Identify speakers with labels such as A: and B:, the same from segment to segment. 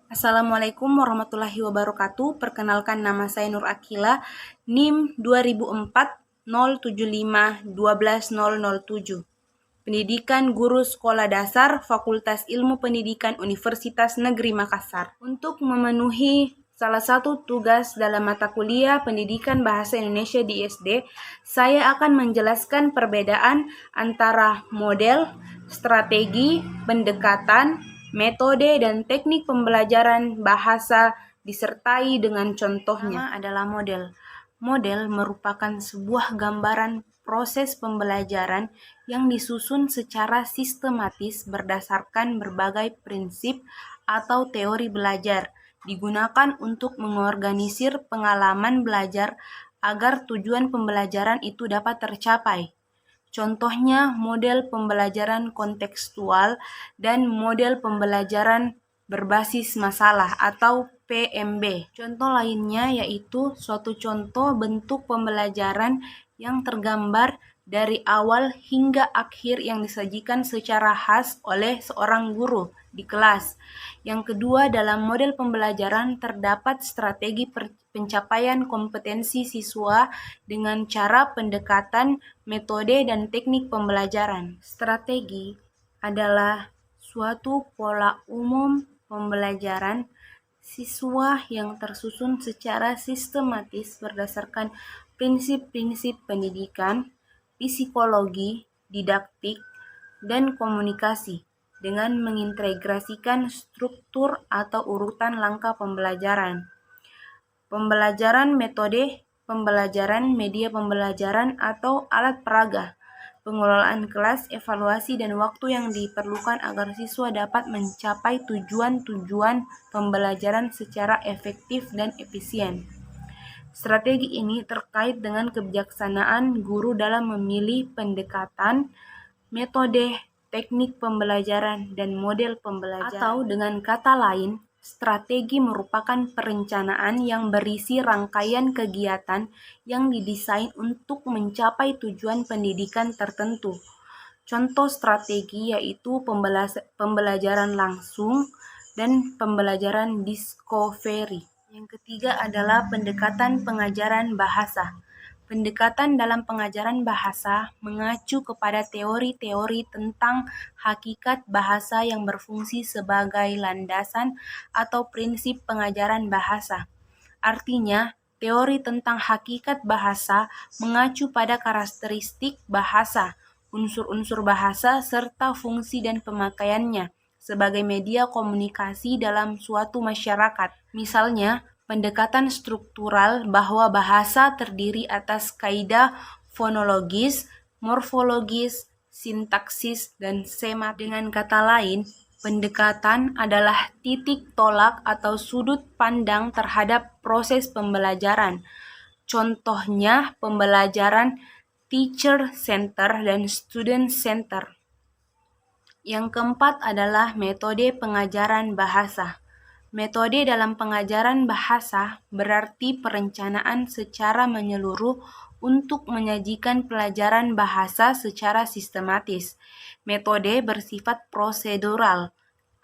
A: Assalamualaikum warahmatullahi wabarakatuh. Perkenalkan, nama saya Nur Akila, NIM 2004 075 12007. Pendidikan Guru Sekolah Dasar Fakultas Ilmu Pendidikan Universitas Negeri Makassar. Untuk memenuhi salah satu tugas dalam mata kuliah Pendidikan Bahasa Indonesia di SD, saya akan menjelaskan perbedaan antara model, strategi, pendekatan, metode, dan teknik pembelajaran bahasa disertai dengan contohnya. Pertama adalah model. Model merupakan sebuah gambaran proses pembelajaran yang disusun secara sistematis berdasarkan berbagai prinsip atau teori belajar, digunakan untuk mengorganisir pengalaman belajar agar tujuan pembelajaran itu dapat tercapai. Contohnya model pembelajaran kontekstual dan model pembelajaran berbasis masalah atau PMB. Contoh lainnya yaitu suatu contoh bentuk pembelajaran yang tergambar dari awal hingga akhir yang disajikan secara khas oleh seorang guru di kelas. Yang kedua, dalam model pembelajaran terdapat strategi pencapaian kompetensi siswa dengan cara pendekatan, metode, dan teknik pembelajaran. Strategi adalah suatu pola umum pembelajaran siswa yang tersusun secara sistematis berdasarkan prinsip-prinsip pendidikan, psikologi, didaktik, dan komunikasi dengan mengintegrasikan struktur atau urutan langkah pembelajaran. Pembelajaran metode, pembelajaran media pembelajaran atau alat peraga, pengelolaan kelas, evaluasi, dan waktu yang diperlukan agar siswa dapat mencapai tujuan-tujuan pembelajaran secara efektif dan efisien. Strategi ini terkait dengan kebijaksanaan guru dalam memilih pendekatan, metode, teknik pembelajaran, dan model pembelajaran. Atau dengan kata lain, strategi merupakan perencanaan yang berisi rangkaian kegiatan yang didesain untuk mencapai tujuan pendidikan tertentu. Contoh strategi yaitu pembelajaran langsung dan pembelajaran discovery. Yang ketiga adalah pendekatan pengajaran bahasa. Pendekatan dalam pengajaran bahasa mengacu kepada teori-teori tentang hakikat bahasa yang berfungsi sebagai landasan atau prinsip pengajaran bahasa. Artinya, teori tentang hakikat bahasa mengacu pada karakteristik bahasa, unsur-unsur bahasa, serta fungsi dan pemakaiannya sebagai media komunikasi dalam suatu masyarakat. Misalnya, pendekatan struktural bahwa bahasa terdiri atas kaidah fonologis, morfologis, sintaksis, dan semat. Dengan kata lain, pendekatan adalah titik tolak atau sudut pandang terhadap proses pembelajaran. Contohnya pembelajaran teacher center dan student center. Yang keempat adalah metode pengajaran bahasa. Metode dalam pengajaran bahasa berarti perencanaan secara menyeluruh untuk menyajikan pelajaran bahasa secara sistematis. Metode bersifat prosedural.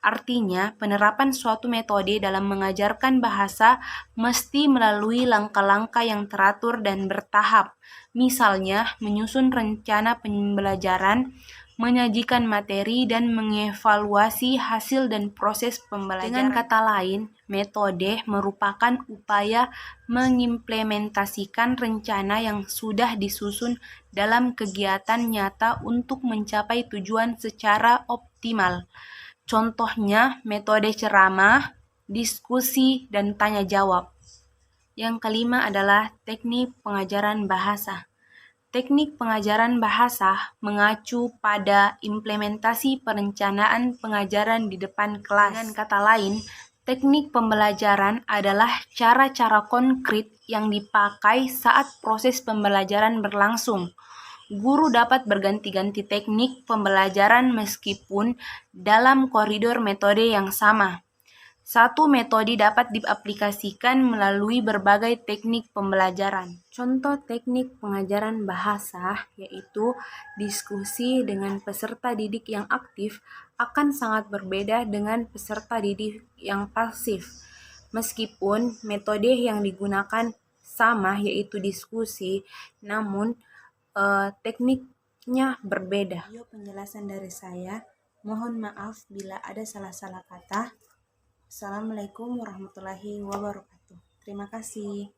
A: Artinya, penerapan suatu metode dalam mengajarkan bahasa mesti melalui langkah-langkah yang teratur dan bertahap. Misalnya, menyusun rencana pembelajaran, menyajikan materi, dan mengevaluasi hasil dan proses pembelajaran. Dengan kata lain, metode merupakan upaya mengimplementasikan rencana yang sudah disusun dalam kegiatan nyata untuk mencapai tujuan secara optimal. Contohnya metode ceramah, diskusi, dan tanya jawab. Yang kelima adalah teknik pengajaran bahasa. Teknik pengajaran bahasa mengacu pada implementasi perencanaan pengajaran di depan kelas. Dengan kata lain, teknik pembelajaran adalah cara-cara konkret yang dipakai saat proses pembelajaran berlangsung. Guru dapat berganti-ganti teknik pembelajaran meskipun dalam koridor metode yang sama. Satu metode dapat diaplikasikan melalui berbagai teknik pembelajaran. Contoh teknik pengajaran bahasa yaitu diskusi dengan peserta didik yang aktif akan sangat berbeda dengan peserta didik yang pasif. Meskipun metode yang digunakan sama yaitu diskusi, namun tekniknya berbeda. Penjelasan dari saya. Mohon maaf bila ada salah-salah kata. Assalamualaikum warahmatullahi wabarakatuh. Terima kasih.